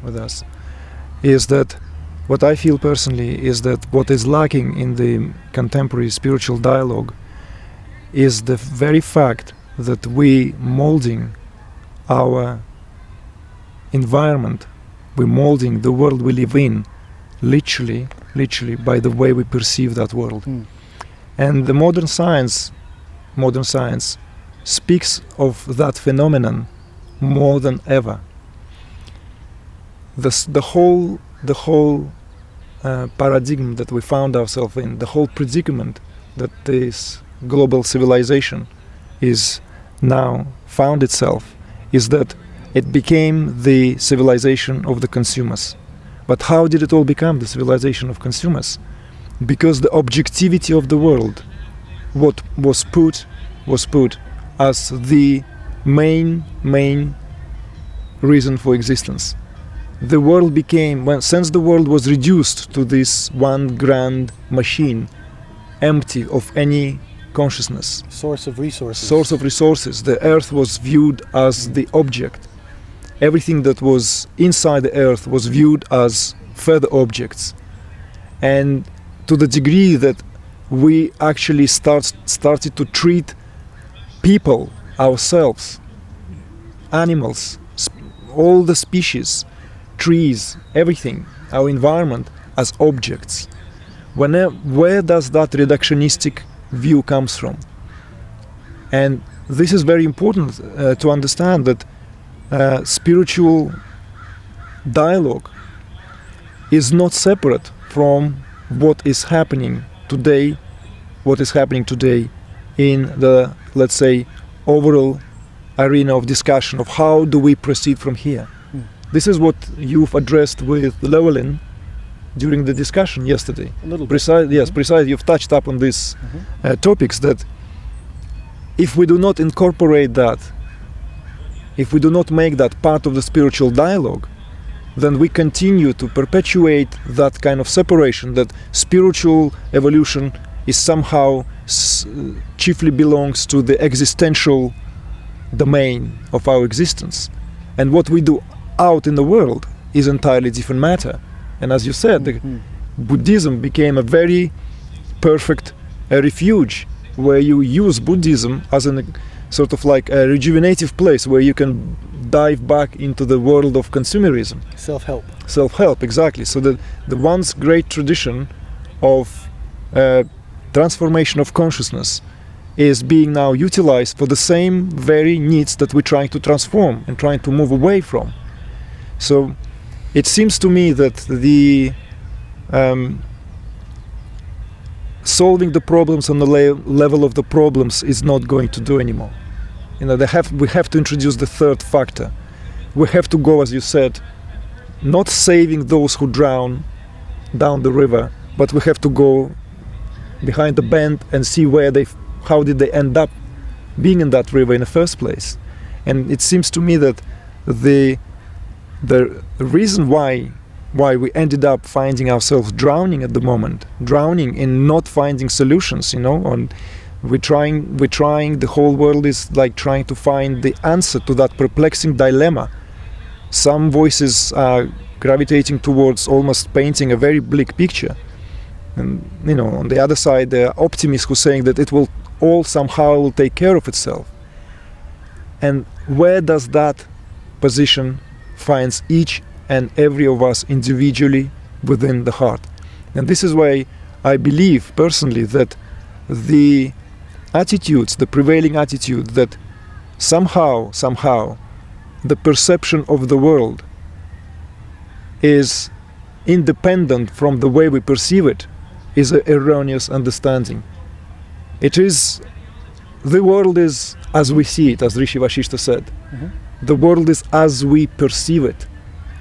with us, is that what I feel personally is that what is lacking in the contemporary spiritual dialogue is the very fact that we molding our environment, we're molding the world we live in, literally by the way we perceive that world. And the modern science speaks of that phenomenon more than ever. The whole paradigm that we found ourselves in, the whole predicament that this global civilization is now found itself, is that it became the civilization of the consumers. But how did it all become the civilization of consumers? Because the objectivity of the world, what was put as the main reason for existence. The world became, since the world was reduced to this one grand machine, empty of any consciousness. Source of resources. The earth was viewed as the object. Everything that was inside the earth was viewed as further objects. And to the degree that we actually started to treat people, ourselves, animals, all the species, trees, everything, our environment as objects. Where does that reductionistic view comes from? And this is very important to understand that spiritual dialogue is not separate from what is happening today in the, let's say, overall arena of discussion of how do we proceed from here. This is what you've addressed with Llewellyn during the discussion yesterday. A little bit. Precisely. You've touched up on these topics, that if we do not incorporate that, if we do not make that part of the spiritual dialogue, then we continue to perpetuate that kind of separation, that spiritual evolution is somehow chiefly belongs to the existential domain of our existence. And what we do out in the world is entirely different matter. And as you said, the Buddhism became a very perfect refuge where you use Buddhism as a sort of like a rejuvenative place where you can dive back into the world of consumerism. Self-help, exactly. So the once great tradition of transformation of consciousness is being now utilized for the same very needs that we're trying to transform and trying to move away from. So it seems to me that the solving the problems on the level of the problems is not going to do anymore. We have to introduce the third factor. We have to go, as you said, not saving those who drown down the river, but we have to go behind the bend and see how did they end up being in that river in the first place. And it seems to me that the reason why we ended up finding ourselves drowning at the moment, drowning in not finding solutions, and we're trying, the whole world is like trying to find the answer to that perplexing dilemma. Some voices are gravitating towards almost painting a very bleak picture. And, on the other side, there are optimists who are saying that it will all somehow take care of itself. And where does that position finds each and every of us individually within the heart? And this is why I believe personally that the prevailing attitude that somehow the perception of the world is independent from the way we perceive it is an erroneous understanding. The world is as we see it, as Rishi Vashishta said. The world is as we perceive it.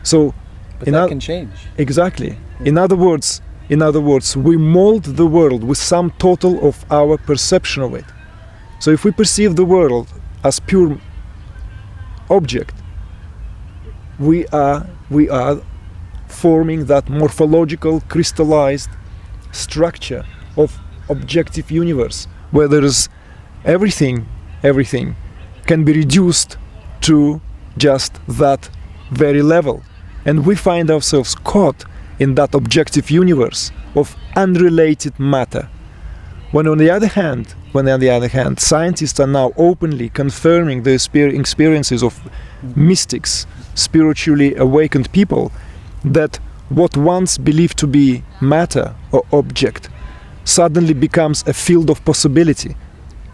So, but that can change. Exactly. In other words, we mold the world with some total of our perception of it. So if we perceive the world as pure object, we are forming that morphological, crystallized structure of objective universe, where there is everything can be reduced to just that very level. And we find ourselves caught in that objective universe of unrelated matter. When on the other hand, scientists are now openly confirming the experiences of mystics, spiritually awakened people, that what once believed to be matter or object suddenly becomes a field of possibility,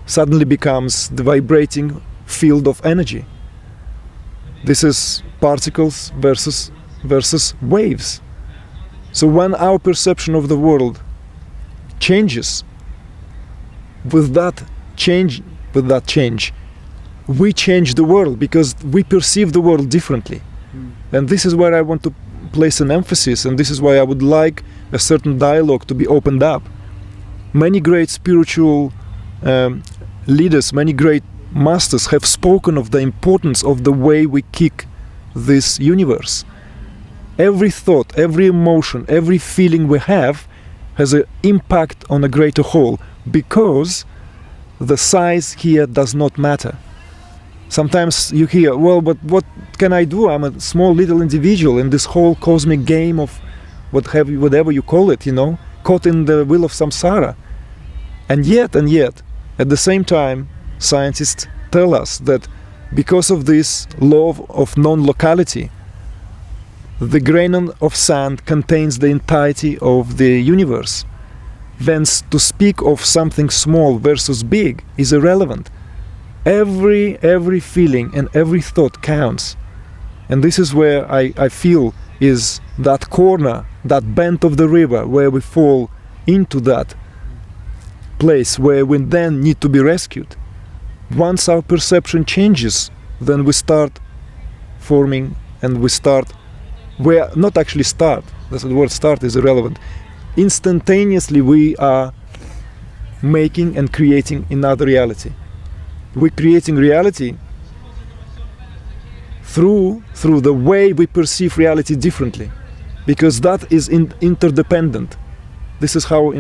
suddenly becomes the vibrating field of energy. This is particles versus waves. So when our perception of the world changes, with that change, we change the world, because we perceive the world differently. And this is where I want to place an emphasis, and this is why I would like a certain dialogue to be opened up. Many great spiritual leaders, many great masters have spoken of the importance of the way we kick this universe. Every thought, every emotion, every feeling we have has an impact on a greater whole, because the size here does not matter. Sometimes you hear, well, but what can I do? I'm a small little individual in this whole cosmic game of whatever you call it, caught in the wheel of samsara. And yet, at the same time, scientists tell us that because of this law of non-locality, the grain of sand contains the entirety of the universe. Thence, to speak of something small versus big is irrelevant. Every feeling and every thought counts. And this is where I feel is that corner, that bend of the river, where we fall into that place where we then need to be rescued. Once our perception changes, then we start forming, and we start, that's the word start is irrelevant. Instantaneously we are making and creating another reality. We're creating reality through the way we perceive reality differently, because that is interdependent. This is how,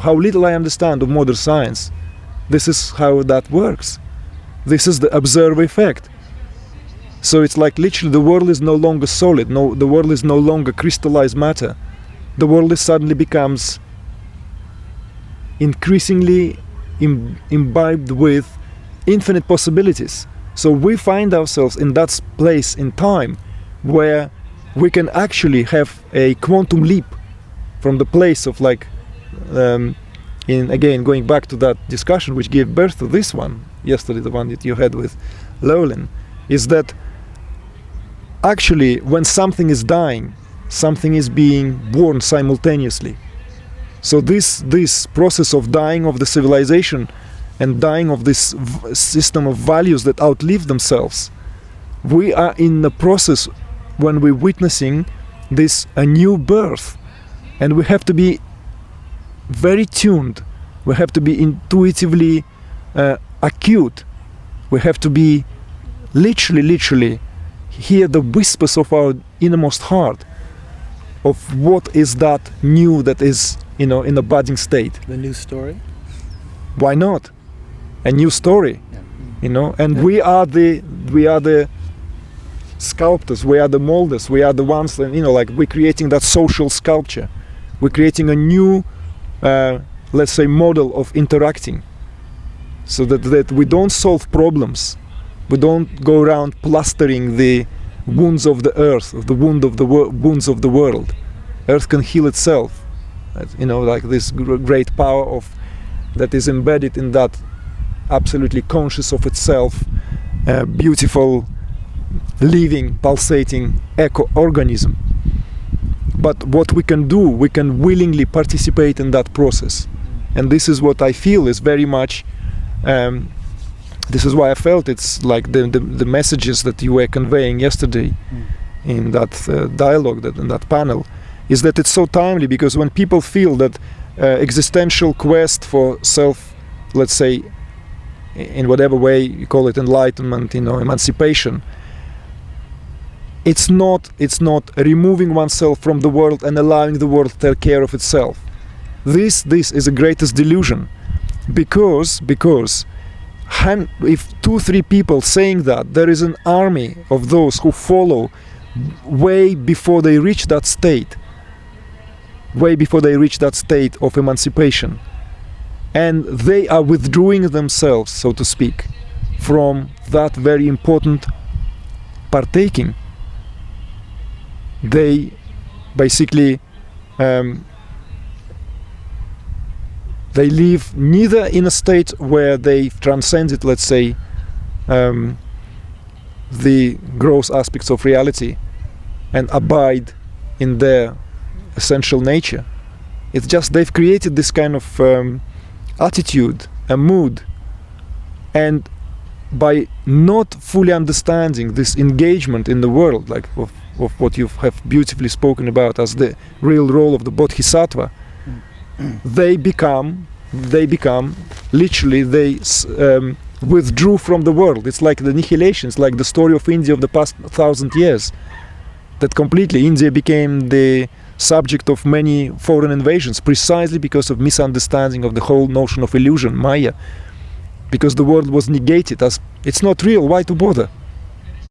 how little I understand of modern science. This is how that works. This is the observer effect. So it's like literally the world is no longer solid, the world is no longer crystallized matter. The world suddenly becomes increasingly imbibed with infinite possibilities. So we find ourselves in that place in time where we can actually have a quantum leap from the place of again going back to that discussion which gave birth to this one yesterday, the one that you had with Lowlin, is that actually when something is dying, something is being born simultaneously. So this process of dying of the civilization and dying of this system of values that outlive themselves, we are in the process when we're witnessing a new birth, and we have to be very tuned, we have to be intuitively acute, we have to be literally hear the whispers of our innermost heart of what is that new that is in a budding state. The new story? Why not? A new story, and we are the sculptors, we are the molders, we are the ones that, we're creating that social sculpture. We're creating a new, let's say, model of interacting, so that we don't solve problems. We don't go around plastering the wounds of the earth, the wounds of the world. Earth can heal itself, this great power that is embedded in that absolutely conscious of itself, beautiful, living, pulsating eco-organism. But what we can do, we can willingly participate in that process. And this is what I feel is very much, this is why I felt it's like the messages that you were conveying yesterday in that dialogue, in that panel, is that it's so timely, because when people feel that existential quest for self, let's say, in whatever way you call it, enlightenment, emancipation, it's not removing oneself from the world and allowing the world to take care of itself. This is the greatest delusion, because if 2-3 people saying that, there is an army of those who follow way before they reach that state, of emancipation. And they are withdrawing themselves, so to speak, from that very important partaking. They basically they live neither in a state where they've transcended, let's say, the gross aspects of reality and abide in their essential nature. It's just they've created this kind of attitude, a mood, and by not fully understanding this engagement in the world, like of what you have beautifully spoken about as the real role of the bodhisattva, they become literally, they withdrew from the world. It's like the annihilation. It's like the story of India of the past 1,000 years, that completely India became the subject of many foreign invasions precisely because of misunderstanding of the whole notion of illusion, Maya, because the world was negated as it's not real, why to bother?